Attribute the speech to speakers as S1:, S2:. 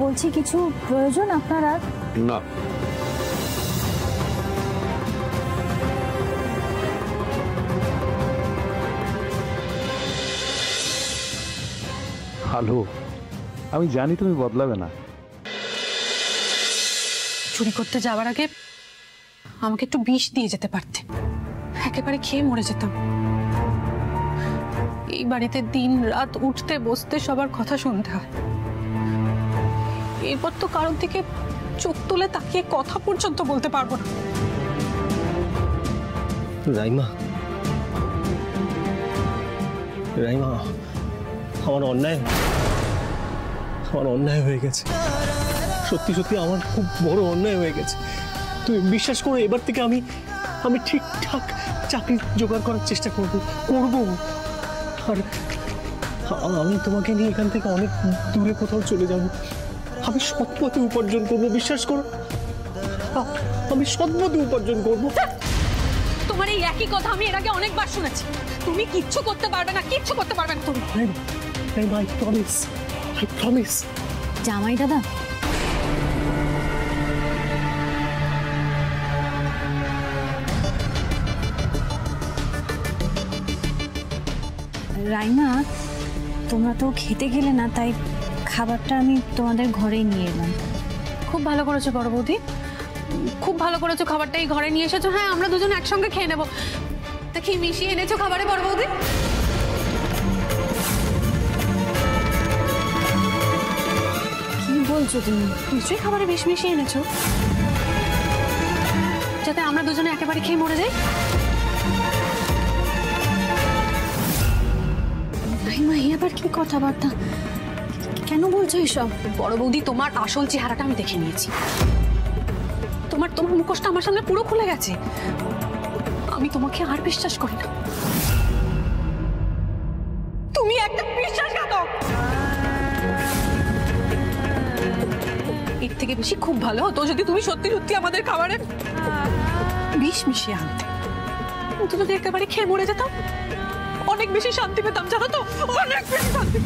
S1: বলছি কিছু প্রয়োজন আপনার? আর
S2: না,
S3: হ্যালো, আমি জানি তুমি বদলাবে না।
S4: চুরি করতে যাওয়ার আগে আমাকে একটু বিষ দিয়ে যেতে পারতে, একেবারে খেয়ে মরে যেতাম। এই বাড়িতে দিন রাত উঠতে বসতে সবার কথা শুনতে হয়, এরপর তো কারোর দিকে চোখ তুলে তাকিয়ে কথা পর্যন্ত বলতে পারবো না।
S5: রাইমা, রাইমা, আমার অন্যায় হয়ে গেছে। সত্যি সত্যি আমার খুব বড় অন্যায় হয়ে গেছে। তুমি বিশ্বাস করো, এবার থেকে আমি ঠিকঠাক চাকরি জোগাড় করার চেষ্টা করব। আর আমি তোমাকে নিয়ে এখান থেকে অনেক দূরে কোথাও চলে যাব। আমি সৎ পথে উপার্জন করবো, বিশ্বাস করো, আমি সৎ পথে উপার্জন করবো।
S4: তোমার এই একই কথা আমি এর আগে অনেকবার শুনেছি। তুমি কিচ্ছু করতে পারবে না, কিচ্ছু করতে পারবে না তুমি।
S5: I promise.
S1: জামাই দাদা, রাইমা, তোমরা তো খেতে গেলে না, তাই খাবারটা আমি তোমাদের ঘরেই নিয়ে এলাম।
S4: খুব ভালো করেছো বড় বৌদি, খুব ভালো করেছো। খাবারটাই ঘরে নিয়ে এসেছো। হ্যাঁ, আমরা দুজন একসঙ্গে খেয়ে নেবো। তা কি মিশিয়ে এনেছো খাবারে বড় বৌদি?
S1: কি বলছো তুমি?
S4: নিশ্চয়ই খাবারে বিষ মিশিয়ে এনেছো, যাতে আমরা দুজনে একেবারে খেয়ে মরে যাই।
S1: রাইমা, এবার কি কথাবার্তা? কেন বলছো এসব?
S4: বড় বৌদি, তোমার আসল চেহারাটা আমি দেখে নিয়েছি। তোমার মুখোশটা আমার সামনে পুরো খুলে গেছে। আমি তোমাকে আর বিশ্বাস করি না। তুমি একটা বিশ্বাসঘাতক। এর থেকে বেশি খুব ভালো হতো যদি তুমি সত্যি সত্যি আমাদের খাবারে বিষ মিশিয়ে আনতে। তো যদি একেবারে খেয়ে মরে যেতাম, অনেক বেশি শান্তি পেতাম, জানো তো, অনেক বেশি শান্তি।